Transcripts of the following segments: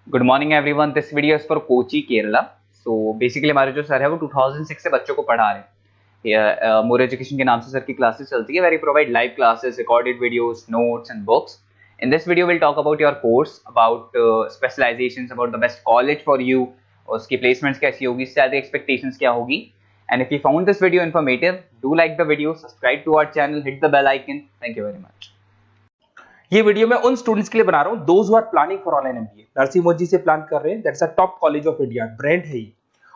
Good morning everyone. This video is for Kochi Kerala. So basically हमारे जो sir है वो 2006 से बच्चों को पढ़ा रहे हैं। मोर एजुकेशन के नाम से सर की क्लासेस चलती है। Very provide live classes, recorded videos, notes and books. In this video will talk about your course, about specialisations, about the best college for you, उसकी प्लेसमेंट्स कैसी होगी, सैलरी एक्सपेक्टेशंस क्या होगी। And if you found this video informative, do like the video, subscribe to our channel, hit the bell icon. Thank you very much. ये video मैं उन students के लिए बना रहा हूं those who are planning for online MBA. Narsingh Modi से plan कर रहे हैं, that's a top college of India, brand है ये।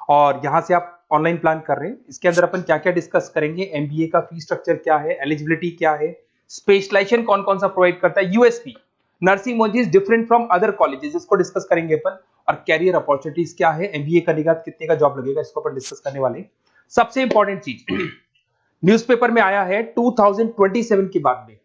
और यहां से आप ऑनलाइन प्लान कर रहे हैं। इसके अंदर अपन क्या क्या डिस्कस करेंगे, एमबीए का फी स्ट्रक्चर क्या है, एलिजिबिलिटी क्या है, स्पेशलाइजेशन कौन कौन सा प्रोवाइड करता है, USP Narsingh Modi is different from other colleges, इसको डिस्कस करेंगे अपन। और कैरियर अपॉर्चुनिटीज क्या है, एमबीए करने के बाद कितने का जॉब लगेगा, इसको अपन डिस्कस करने वाले हैं। सबसे इंपॉर्टेंट चीज न्यूज़पेपर में आया है 2027 के बाद में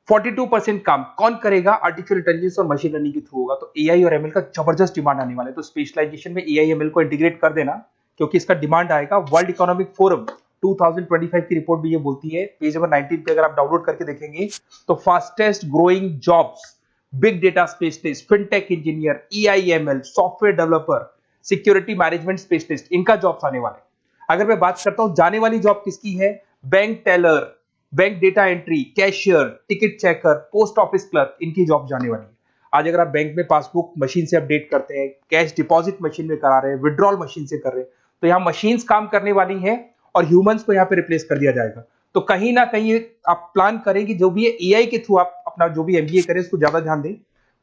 42% काम कौन करेगा, आर्टिफिशियल इंटेलिजेंस और मशीन लर्निंग के थ्रू होगा। तो एआई और एमएल का जबरदस्त डिमांड आने वाला है। तो स्पेशलाइजेशन में एआई एमएल को इंटीग्रेट कर देना, क्योंकि इसका डिमांड आएगा। वर्ल्ड इकोनॉमिक फोरम 2025 की रिपोर्ट भी ये बोलती है, पेज नंबर 19 पे अगर आप डाउनलोड करके देखेंगे तो fastest growing jobs, big data specialist, fintech engineer, AIML, software developer, security management specialist, इनका जॉब्स आने वाले। अगर मैं बात करता हूं जाने वाली जॉब किसकी है, bank teller, bank data entry, cashier, ticket checker, post office clerk, इनकी जॉब जाने वाली है। आज अगर आप बैंक में पासबुक मशीन से अपडेट करते हैं, कैश डिपॉजिट मशीन में करा रहे हैं, विड्रॉल मशीन से कर रहे हैं, तो यहाँ मशीन्स काम करने वाली हैं और ह्यूमंस को यहाँ पे रिप्लेस कर दिया जाएगा। तो कहीं ना कहीं आप प्लान करें कि जो भी एआई के थ्रू आप अपना जो भी एमबीए करें उसको ज्यादा ध्यान दें।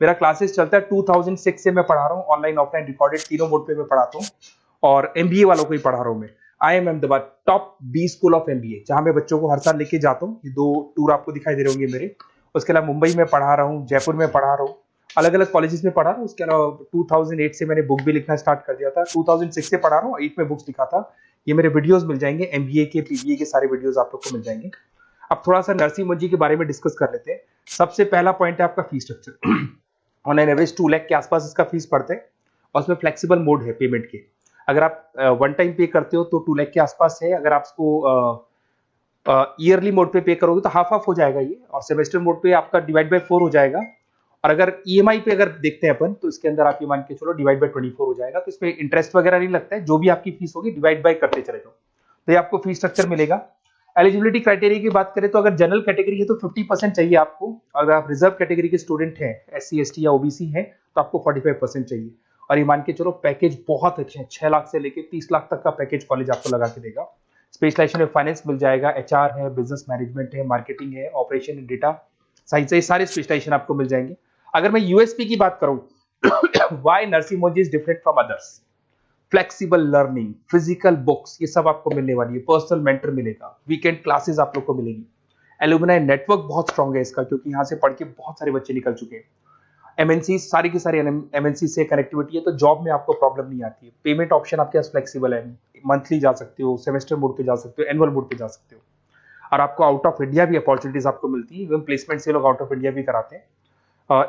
मेरा क्लासेस चलता है 2006 से मैं पढ़ा रहा हूँ, ऑनलाइन ऑफलाइन रिकॉर्डेड तीनों मोड पे मैं पढ़ाता हूँ और एमबीए वालों को ही पढ़ा रहा हूँ मैं। I am Ahmedabad top B school of MBA, जहां मैं बच्चों को हर साल लेके जाता हूँ। ये 2 टूर आपको दिखाई दे रहे होंगे मेरे। उसके अलावा मुंबई में पढ़ा रहा हूँ, जयपुर में पढ़ा रहा हूँ, अलग अलग कॉलेजेस में पढ़ा रहा हूँ। उसके अलावा 2008 से मैंने बुक भी लिखना स्टार्ट कर दिया था, 2006 से पढ़ा रहा हूँ, 8 में बुक्स लिखा था। ये मेरे वीडियोस मिल जाएंगे, एमबीए के पीबीए के सारे वीडियोस आप लोग को मिल जाएंगे। अब थोड़ा सा नरसिंह मोदी के बारे में डिस्कस कर लेते हैं। सबसे पहला पॉइंट है आपका fees structure. Online average 2 lakh के आसपास इसका फीस पड़ता है और उसमें फ्लेक्सिबल मोड है पेमेंट के। अगर आप वन टाइम पे करते हो तो 2 लाख के आसपास है। अगर आप इसको ईयरली मोड पे करोगे तो हाफ ऑफ हो जाएगा ये, और सेमेस्टर मोड पे आपका डिवाइड बाय 4 हो जाएगा। और अगर ईएमआई पे अगर देखते हैं अपन तो इसके अंदर आप ये मान के चलो डिवाइड बाय 24 हो जाएगा। तो इसमें इंटरेस्ट वगैरह नहीं लगता है, जो भी आपकी फीस होगी डिवाइड बाय करते चले जाओ, तो ये आपको फीस स्ट्रक्चर मिलेगा। एलिजिबिलिटी क्राइटेरिया की बात करें तो अगर जनरल कैटेगरी है तो 50% चाहिए आपको। अगर आप रिजर्व कैटेगरी के स्टूडेंट हैं, एससी एसटी या ओबीसी हैं, तो आपको 45% चाहिए। और ये मान के चलो पैकेज बहुत अच्छे हैं, 6 लाख से लेके 30 लाख तक का पैकेज कॉलेज आपको लगा के देगा। स्पेशलाइजेशन में फाइनेंस मिल जाएगा, एचआर है, बिजनेस मैनेजमेंट है, मार्केटिंग है, ऑपरेशन एंड डेटा साइंस है, सारे स्पेशलाइजेशन आपको मिल जाएंगे। अगर मैं यूएसपी की बात करूं, why Narsingh Modi is different from others, flexible learning, physical books, ये सब आपको मिलने वाली है। पर्सनल मेंटर मिलेगा, वीकेंड क्लासेस आप लोग को मिलेगी। एलुमनाई नेटवर्क बहुत स्ट्रांग है इसका, क्योंकि यहाँ से पढ़ के बहुत सारे बच्चे निकल चुके हैं। एमएनसी सारी की सारी एमएनसी से कनेक्टिविटी है, तो जॉब में आपको प्रॉब्लम नहीं आती है। पेमेंट ऑप्शन आपके पास फ्लेक्सिबल है, मंथली जा सकते हो, सेमेस्टर मोड पे जा सकते हो, एनुअल मोड पे जा सकते हो। और आपको आउट ऑफ इंडिया भी अपॉर्चुनिटीज आपको मिलती है, इवन प्लेसमेंट से लोग आउट ऑफ इंडिया भी कराते हैं।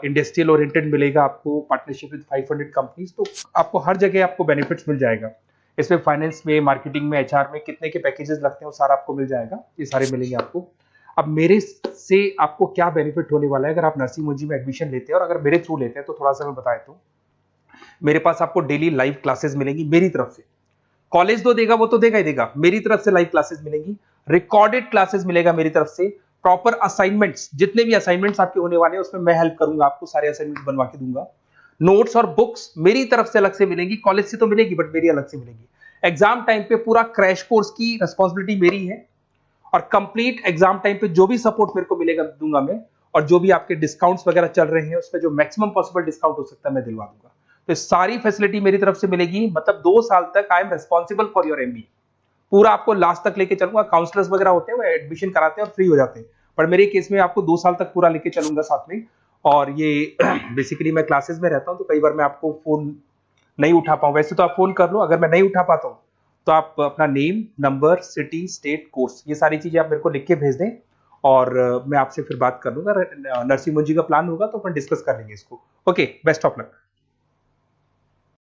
इंडस्ट्रियल ओरिएंटेड मिलेगा आपको, पार्टनरशिप विद 500 कंपनीज, तो आपको हर जगह आपको बेनिफिट्स मिल जाएगा। इसमें फाइनेंस में, मार्केटिंग में, एचआर में कितने के पैकेजेस लगते हैं वो सारा आपको मिल जाएगा, ये सारे मिलेंगे आपको। अब मेरे से आपको क्या बेनिफिट होने वाला है अगर आप नरसिंह मोदी में एडमिशन लेते हैं और अगर मेरे थ्रू लेते हैं, तो थोड़ा सा मैं बता देता हूं। मेरे पास आपको डेली लाइव क्लासेस मिलेंगी मेरी तरफ से। कॉलेज तो देगा, वो तो देगा ही देगा, मेरी तरफ से लाइव क्लासेस मिलेंगी, रिकॉर्डेड क्लासेस मिलेगा मेरी तरफ से, प्रॉपर असाइनमेंट्स, जितने भी असाइनमेंट्स आपके होने वाले हैं उसमें मैं हेल्प करूंगा, आपको सारे असाइनमेंट्स बनवा के दूंगा। नोट्स और बुक्स मेरी तरफ से अलग से मिलेंगी, कॉलेज से तो मिलेगी बट मेरी अलग से मिलेगी। एग्जाम टाइम पे पूरा क्रैश कोर्स की रिस्पॉन्सिबिलिटी मेरी है, और कंप्लीट एग्जाम टाइम पे जो भी सपोर्ट मेरे को मिलेगा दूंगा मैं, और जो भी आपके डिस्काउंट्स वगैरह चल रहे हैं उसमें जो मैक्सिमम पॉसिबल डिस्काउंट हो सकता है मैं दिलवा दूंगा। तो सारी फैसिलिटी मेरी तरफ से मिलेगी, मतलब 2 साल तक I am responsible for your MB. पूरा आपको लास्ट तक लेके चलूंगा। काउंसलर्स वगैरह होते हैं वो एडमिशन कराते हैं और फ्री हो जाते हैं, पर मेरे केस में आपको 2 साल तक पूरा लेके चलूंगा साथ में। और ये बेसिकली मैं क्लासेस में रहता हूं, तो कई बार मैं आपको फोन नहीं उठा पाऊं। वैसे तो आप फोन कर लो, अगर मैं नहीं उठा पाता हूं तो आप अपना name, number, city, state, course, ये सारी चीजें आप मेरे को लिख के भेज दें और मैं आपसे फिर बात कर लूंगा। नरसिंह मोदी का प्लान होगा तो अपन डिस्कस कर लेंगे इसको। Okay, best of luck.